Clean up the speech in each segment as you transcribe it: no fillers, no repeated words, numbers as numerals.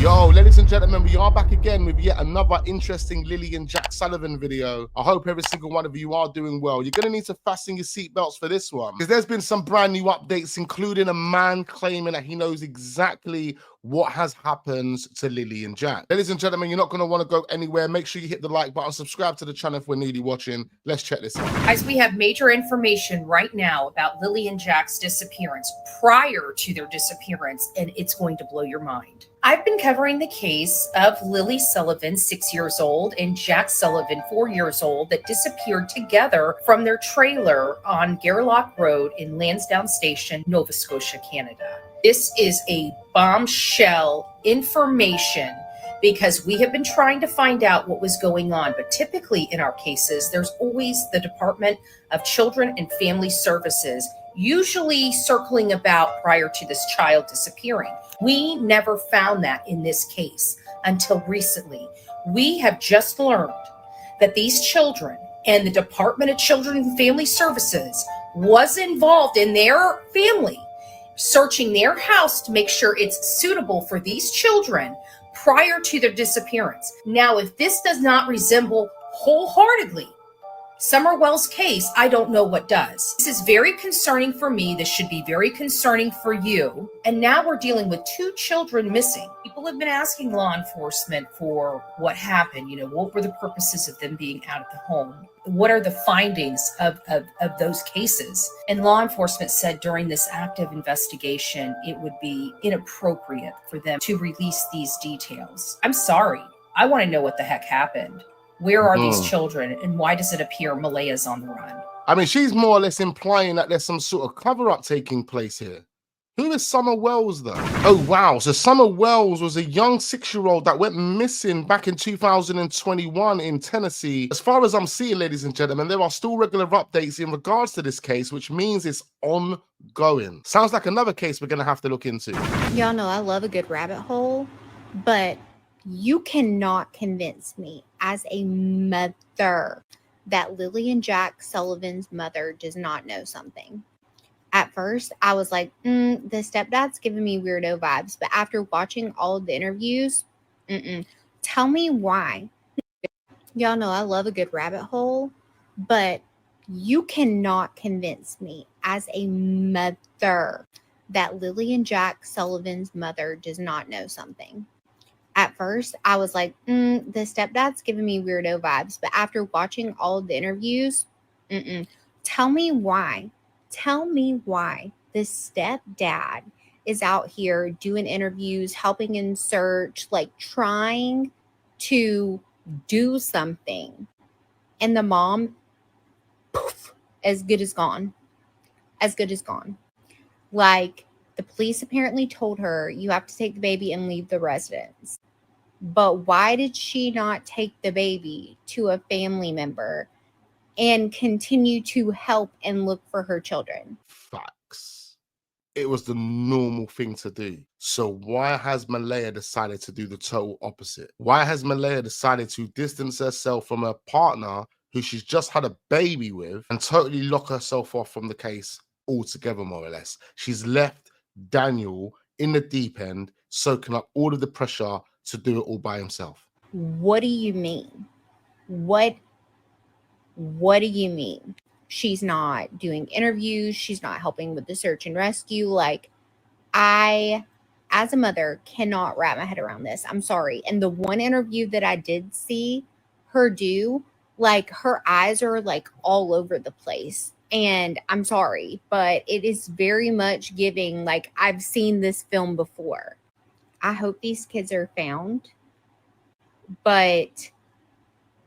Yo, ladies and gentlemen, we are back again with yet another interesting Lilly and Jack Sullivan video. I hope every single one of you are doing well. You're going to need to fasten your seatbelts for this one, because there's been some brand new updates, including a man claiming that he knows exactly what has happened to Lilly and Jack. Ladies and gentlemen, you're not going to want to go anywhere. Make sure you hit the like button, subscribe to the channel if we're newly watching. Let's check this out. Guys, we have major information right now about Lilly and Jack's disappearance prior to their disappearance, and it's going to blow your mind. I've been covering the case of Lilly Sullivan, 6 years old, and Jack Sullivan, 4 years old, that disappeared together from their trailer on Gairloch Road in Lansdowne Station, Nova Scotia, Canada. This is a bombshell information because we have been trying to find out what was going on. But typically in our cases, there's always the Department of Children and Family Services, usually circling about prior to this child disappearing. We never found that in this case until recently. We have just learned that these children and the Department of Children and Family Services was involved in their family, searching their house to make sure it's suitable for these children prior to their disappearance. Now, if this does not resemble wholeheartedly Summerwell's case, I don't know what does. This is very concerning for me. This should be very concerning for you. And now we're dealing with 2 children missing. People have been asking law enforcement for what happened. You know, what were the purposes of them being out of the home? What are the findings of those cases? And law enforcement said during this active investigation, it would be inappropriate for them to release these details. I'm sorry. I want to know what the heck happened. Where are these children, and why does it appear Malaya's on the run? I mean, she's more or less implying that there's some sort of cover-up taking place here. Who is Summer Wells, though? Oh, wow. So Summer Wells was a young 6-year-old that went missing back in 2021 in Tennessee. As far as I'm seeing, ladies and gentlemen, there are still regular updates in regards to this case, which means it's ongoing. Sounds like another case we're going to have to look into. Y'all know I love a good rabbit hole, but you cannot convince me as a mother that Lilly and Jack Sullivan's mother does not know something. At first, I was like, the stepdad's giving me weirdo vibes. But after watching all of the interviews, tell me why. Y'all know I love a good rabbit hole, but you cannot convince me as a mother that Lilly and Jack Sullivan's mother does not know something. At first, I was like, the stepdad's giving me weirdo vibes. But after watching all of the interviews, tell me why. Tell me why the stepdad is out here doing interviews, helping in search, like trying to do something. And the mom, poof, as good as gone. As good as gone. Like, the police apparently told her, you have to take the baby and leave the residence. But why did she not take the baby to a family member and continue to help and look for her children? Facts. It was the normal thing to do. So why has Malaya decided to do the total opposite? Why has Malaya decided to distance herself from her partner who she's just had a baby with and totally lock herself off from the case altogether, more or less? She's left Daniel in the deep end, soaking up all of the pressure to do it all by himself. What do you mean? What do you mean? She's not doing interviews. She's not helping with the search and rescue. Like, I, as a mother, cannot wrap my head around this. I'm sorry. And the one interview that I did see her do, like, her eyes are like all over the place. And I'm sorry, but it is very much giving, like, I've seen this film before. I hope these kids are found, but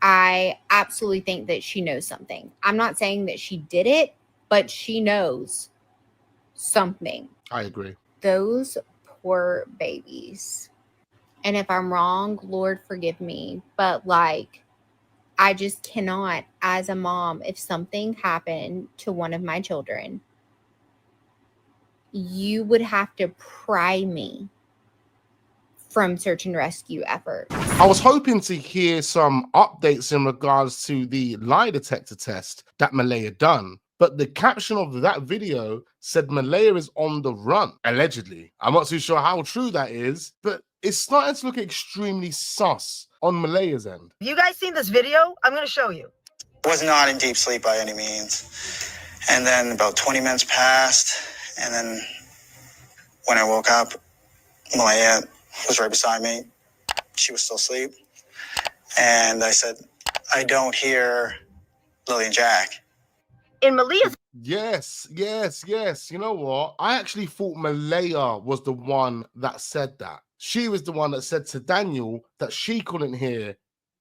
I absolutely think that she knows something. I'm not saying that she did it, but she knows something. I agree. Those poor babies. And if I'm wrong, Lord forgive me, but like, I just cannot, as a mom, if something happened to one of my children, you would have to pry me from search and rescue efforts. I was hoping to hear some updates in regards to the lie detector test that Malaya done, But the caption of that video said Malaya is on the run, allegedly. I'm not too sure how true that is, but it's starting to look extremely sus on Malaya's end. Have you guys seen this video? I'm going to show you. I was not in deep sleep by any means. And then about 20 minutes passed, and then when I woke up, Malaya was right beside me. She was still asleep. And I said, I don't hear Lilly and Jack. In Malia's Yes. You know what? I actually thought Malaya was the one that said that. She was the one that said to Daniel that she couldn't hear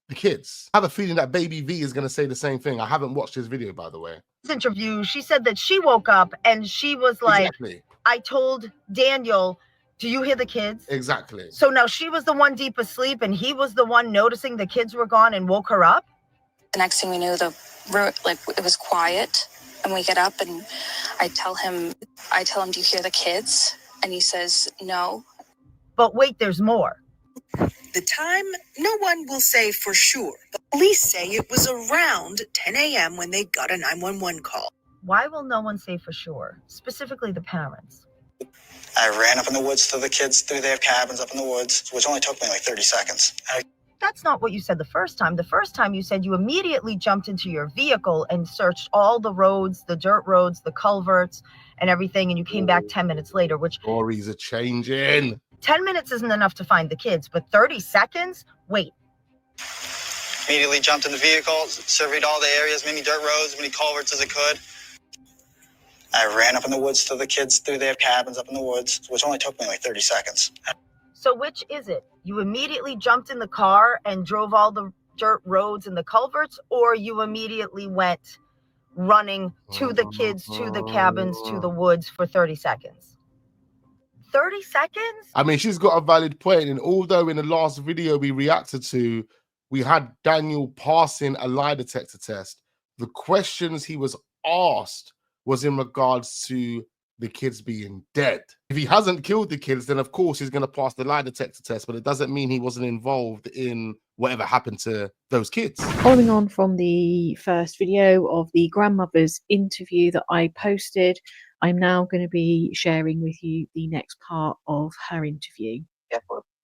the kids. I have a feeling that Baby V is going to say the same thing. I haven't watched this video, by the way. interview, she said that she woke up and she was like, Exactly. I told Daniel, do you hear the kids? Exactly. So now she was the one deep asleep and he was the one noticing the kids were gone and woke her up? The next thing we knew, it was quiet, and we get up and I tell him, do you hear the kids? And he says, no. But wait, there's more. The time, no one will say for sure. The police say it was around 10 a.m. when they got a 911 call. Why will no one say for sure? Specifically the parents. I ran up in the woods to the kids through their cabins up in the woods, which only took me like 30 seconds. That's not what you said the first time. The first time you said you immediately jumped into your vehicle and searched all the roads, the dirt roads, the culverts, and everything, and you came back 10 minutes later, which Stories are changing. 10 minutes isn't enough to find the kids, but 30 seconds? Wait. Immediately jumped in the vehicle, surveyed all the areas, many dirt roads, many culverts as I could. I ran up in the woods to the kids through their cabins up in the woods, which only took me like 30 seconds. So which is it? You immediately jumped in the car and drove all the dirt roads and the culverts, or you immediately went running to the kids, to the cabins, to the woods for 30 seconds? 30 seconds? I mean, she's got a valid point. And although in the last video we reacted to, we had Daniel passing a lie detector test, the questions he was asked was in regards to the kids being dead. If he hasn't killed the kids, then of course he's going to pass the lie detector test, but it doesn't mean he wasn't involved in whatever happened to those kids. Following on from the first video of the grandmother's interview that I posted, I'm now going to be sharing with you the next part of her interview.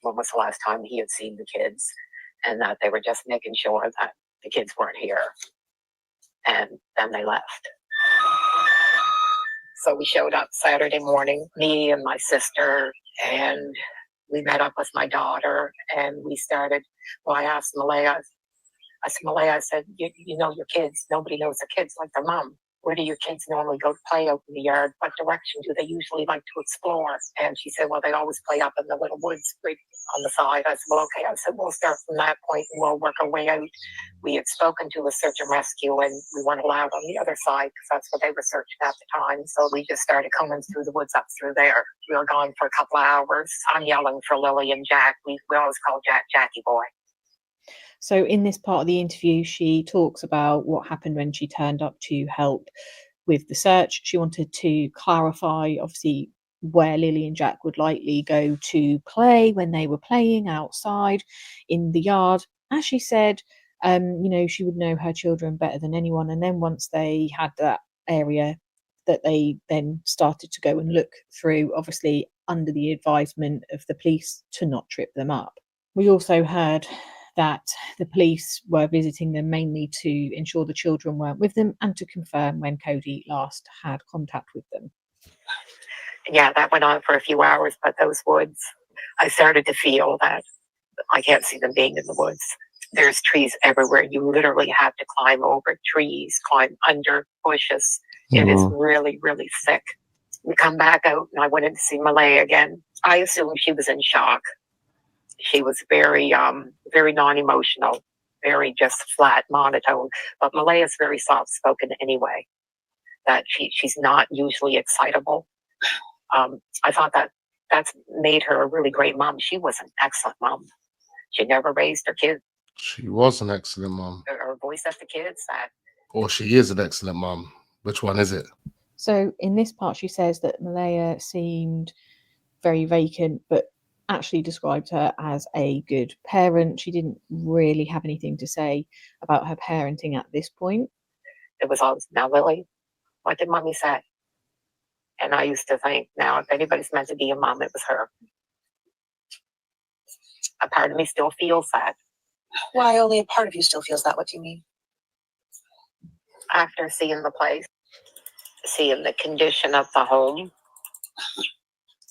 When was the last time he had seen the kids, and that they were just making sure that the kids weren't here, and then they left. So we showed up Saturday morning, me and my sister, and we met up with my daughter, and we started, I asked Malaya, I said, you know your kids, nobody knows their kids like their mom. Where do your kids normally go to play out in the yard? What direction do they usually like to explore? And she said, well, they always play up in the little woods right on the side. I said, well, okay. I said, we'll start from that point and we'll work our way out. We had spoken to a search and rescue, and we weren't allowed on the other side because that's what they were searching at the time. So we just started combing through the woods up through there. We were gone for a couple of hours. I'm yelling for Lilly and Jack. We always call Jack Jackie Boy. So in this part of the interview, she talks about what happened when she turned up to help with the search. She wanted to clarify, obviously, where Lilly and Jack would likely go to play when they were playing outside in the yard. As she said, she would know her children better than anyone. And then once they had that area that they then started to go and look through, obviously under the advisement of the police to not trip them up. We also heard that the police were visiting them mainly to ensure the children weren't with them and to confirm when Cody last had contact with them. Yeah, that went on for a few hours, but those woods, I started to feel that I can't see them being in the woods. There's trees everywhere. You literally have to climb over trees, climb under bushes. It is really, really thick. We come back out and I went in to see Malaya again. I assumed she was in shock. She was very, very non-emotional, very just flat, monotone. But Malaya's very soft-spoken anyway. That she's not usually excitable. I thought that's made her a really great mom. She was an excellent mom. She never raised her kids. She was an excellent mom. Her voice at the kids. Or she is an excellent mom. Which one is it? So in this part, she says that Malaya seemed very vacant, but actually described her as a good parent. She didn't really have anything to say about her parenting at this point. It was always, now Lilly, What did mommy say? And I used to think, now, if anybody's meant to be a mom, it was her. A part of me still feels that. Why only a part of you still feels that? What do you mean? After seeing the place, seeing the condition of the home,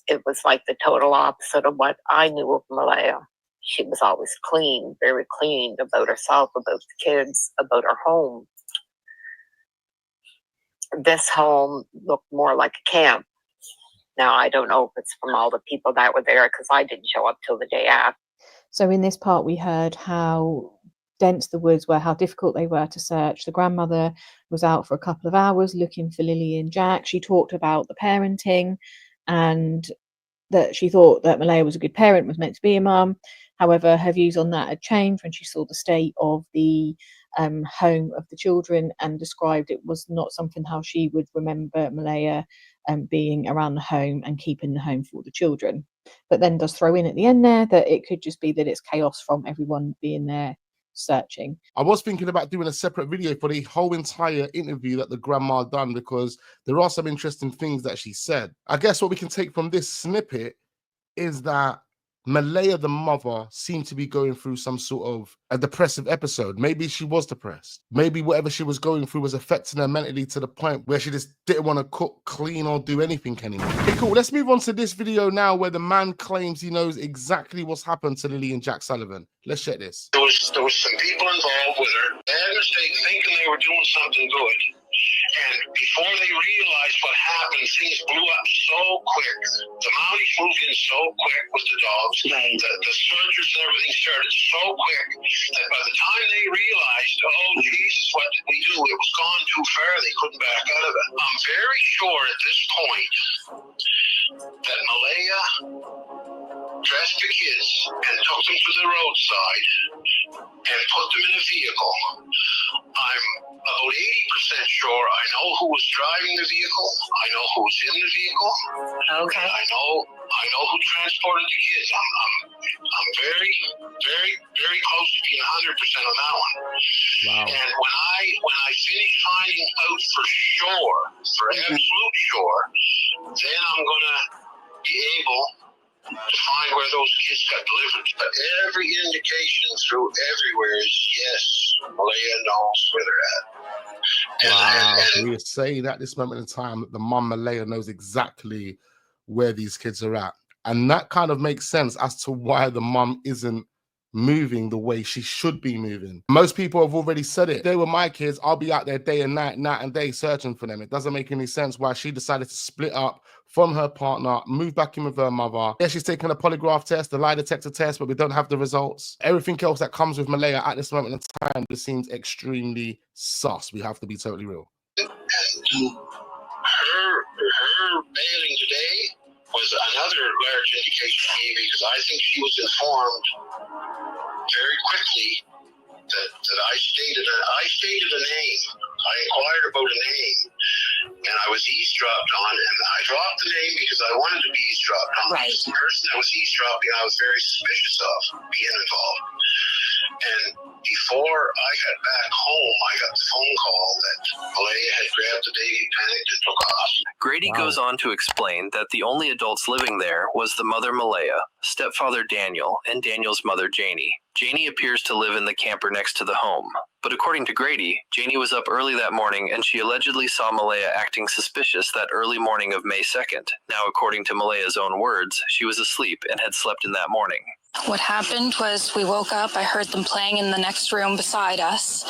it was like the total opposite of what I knew of Malaya. She was always clean, very clean about herself, about the kids, about her home. This home looked more like a camp. Now, I don't know if it's from all the people that were there because I didn't show up till the day after. So in this part, we heard how dense the woods were, how difficult they were to search. The grandmother was out for a couple of hours looking for Lily and Jack. She talked about the parenting and that she thought that Malaya was a good parent, was meant to be a mum. However, her views on that had changed when she saw the state of the home of the children and described it was not something how she would remember Malaya being around the home and keeping the home for the children. But then does throw in at the end there that it could just be that it's chaos from everyone being there searching. I was thinking about doing a separate video for the whole entire interview that the grandma done because there are some interesting things that she said. I guess what we can take from this snippet is that Malaya, the mother, seemed to be going through some sort of a depressive episode. Maybe she was depressed. Maybe whatever she was going through was affecting her mentally to the point where she just didn't want to cook, clean, or do anything anymore. Okay, cool. Let's move on to this video now where the man claims he knows exactly what's happened to Lily and Jack Sullivan. Let's check this. There was some people involved with her. They had a mistake thinking they were doing something good. And before they realized what happened, things blew up so quick. The Mounties moved in so quick with the dogs. Right. The searchers and everything started so quick that by the time they realized, oh, Jesus, what did we do? It was gone too far. They couldn't back out of it. I'm very sure at this point that Malaya dressed the kids and took them to the roadside and put them in a vehicle. I'm about 80% sure I know who was driving the vehicle. I know who was in the vehicle. Okay. I know who transported the kids. I'm very, very, very close to being 100% on that one. Wow. And when I finish finding out for sure, for absolute sure, then I'm gonna be able to find where those kids got delivered. But every indication through everywhere is yes, Malaya knows where they're at. Wow. We are saying at this moment in time that the mum Malaya knows exactly where these kids are at. And that kind of makes sense as to why the mum isn't moving the way she should be moving. Most people have already said it. If they were my kids, I'll be out there day and night and day searching for them. It doesn't make any sense why she decided to split up from her partner, move back in with her mother. Yeah, she's taken a polygraph test, the lie detector test, but we don't have the results. Everything else that comes with Malaya at this moment in time just seems extremely sus. We have to be totally real. Her bailing today was another large indication to me because I think she was informed very quickly that I stated a name. I inquired about a name, and I was eavesdropped on, and I dropped the name because I wanted to be eavesdropped on. Right. The person that was eavesdropping, I was very suspicious of being involved. And before I got back home, I got the phone call that Malaya had grabbed the baby, panicked, and took off. Grady goes on to explain that the only adults living there was the mother Malaya, stepfather Daniel, and Daniel's mother Janie. Janie appears to live in the camper next to the home. But according to Grady, Janie was up early that morning and she allegedly saw Malaya acting suspicious that early morning of May 2nd. Now, according to Malaya's own words, she was asleep and had slept in that morning. What happened was we woke up, I heard them playing in the next room beside us,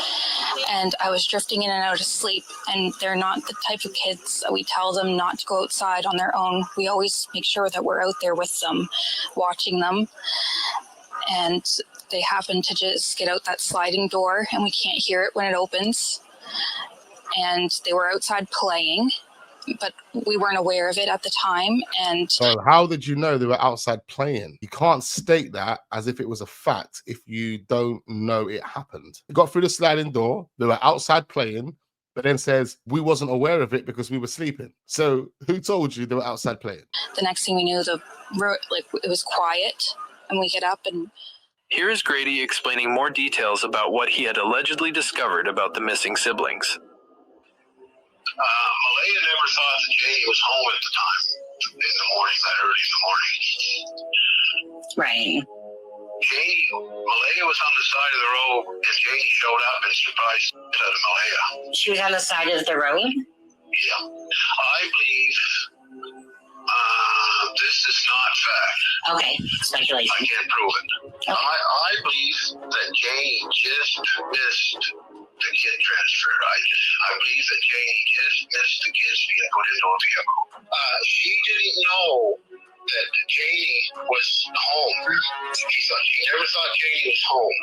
and I was drifting in and out of sleep, and they're not the type of kids that we tell them not to go outside on their own. We always make sure that we're out there with them, watching them, and they happen to just get out that sliding door, and we can't hear it when it opens, and they were outside playing, but we weren't aware of it at the time. And so how did you know they were outside playing? You can't state that as if it was a fact if you don't know it happened. You got through the sliding door, they were outside playing, but then says we wasn't aware of it because we were sleeping. So who told you they were outside playing? The next thing we knew, it was quiet, and we get up and... Here is Grady explaining more details about what he had allegedly discovered about the missing siblings. Malaya never thought that Janie was home at the time in the morning, that early in the morning. Right. Malaya was on the side of the road, and Janie showed up and surprised Malaya. She was on the side of the road? Yeah. I believe this is not fact. Okay, speculation. I can't prove it. Okay. I believe that Janie just missed the kid transfer. I believe that Janie just missed the kids being put into a vehicle. She didn't know that Janie was home. She never thought Janie was home.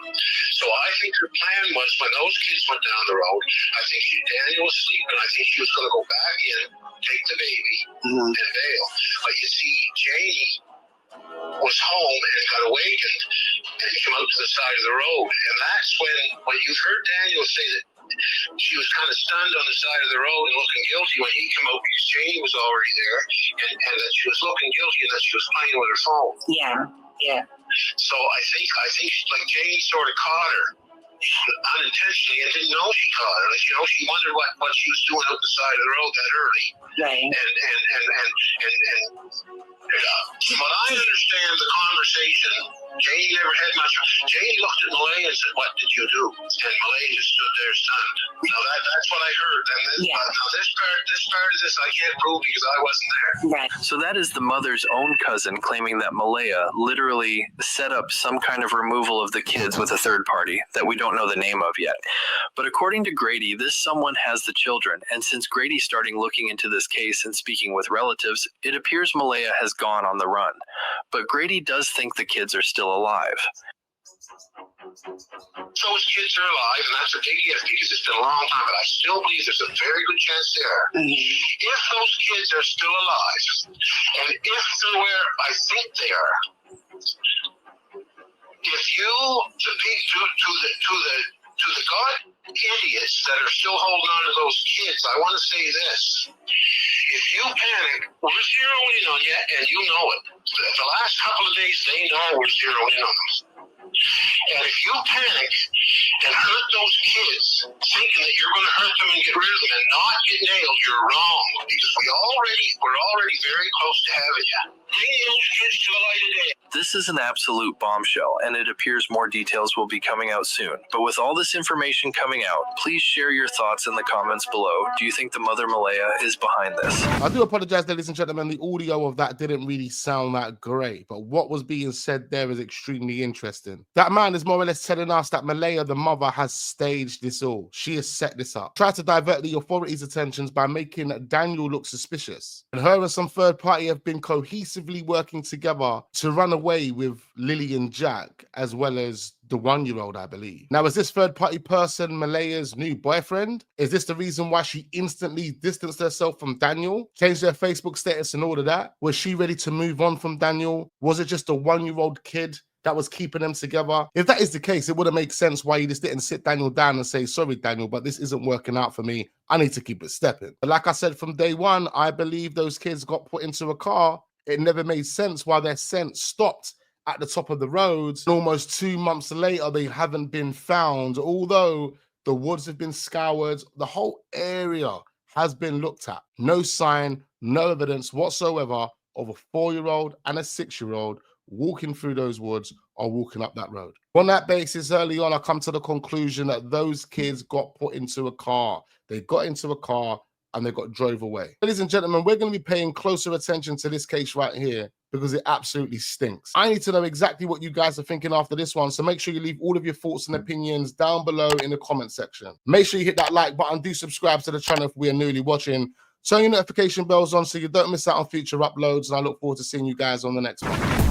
So I think her plan was when those kids went down the road, I think Daniel was sleeping. I think she was going to go back in, take the baby, and bail. But you see, Janie was home and got awakened and came out to the side of the road. And that's when you've heard Daniel say that she was kind of stunned on the side of the road and looking guilty when he came out because Janie was already there and that she was looking guilty and that she was playing with her phone. Yeah, yeah. So I think like Janie sort of caught her unintentionally and didn't know she caught her. Like, you know, she wondered what she was doing out the side of the road that early. Right. And from what I understand the conversation, Janie never had much. Janie looked at Malaya and said, "What did you do?" And Malaya just stood there stunned. Now that's what I heard. And now this part of this I can't prove because I wasn't there. Right. So that is the mother's own cousin claiming that Malaya literally set up some kind of removal of the kids with a third party that we don't know the name of yet. But according to Grady, this someone has the children, and since Grady's starting looking into this case and speaking with relatives, it appears Malaya has gone on the run. But Grady does think the kids are still alive. So his kids are alive, and that's a big if because it's been a long time, but I still believe there's a very good chance they are. If those kids are still alive, and if they're where I think they are, if you to the god idiots that are still holding on to those kids, I want to say this. If you panic, we're zeroing in on you, and you know it. The last couple of days, they know we're zeroing in on them. And if you panic and hurt those kids, thinking that you're going to hurt them and get rid of them and not get nailed, you're wrong. Because we're already very close to having you. Bring those kids to the light of day. This is an absolute bombshell, and it appears more details will be coming out soon. But with all this information coming out, please share your thoughts in the comments below. Do you think the mother Malaya is behind this? I do apologize, ladies and gentlemen. The audio of that didn't really sound that great, but what was being said there is extremely interesting. That man is more or less telling us that Malaya, the mother, has staged this all. She has set this up. Tried to divert the authorities' attentions by making Daniel look suspicious. And her and some third party have been cohesively working together to run away with Lilly and Jack, as well as the 1-year-old, I believe. Now, is this third party person Malaya's new boyfriend? Is this the reason why she instantly distanced herself from Daniel? Changed her Facebook status and all of that? Was she ready to move on from Daniel? Was it just a 1-year-old kid that was keeping them together? If that is the case, it would have made sense why you just didn't sit Daniel down and say, "Sorry, Daniel, but this isn't working out for me. I need to keep it stepping." But like I said from day one, I believe those kids got put into a car. It never made sense why their scent stopped at the top of the roads. And almost 2 months later, they haven't been found, although the woods have been scoured. The whole area has been looked at. No sign, no evidence whatsoever of a 4-year-old and a 6-year-old walking through those woods or walking up that road. On that basis, early on, I come to the conclusion that those kids got put into a car. They got into a car and they got drove away. Ladies and gentlemen, we're going to be paying closer attention to this case right here because it absolutely stinks. I need to know exactly what you guys are thinking after this one, so make sure you leave all of your thoughts and opinions down below in the comment section. Make sure you hit that like button, do subscribe to the channel if we are newly watching. Turn your notification bells on so you don't miss out on future uploads, and I look forward to seeing you guys on the next one.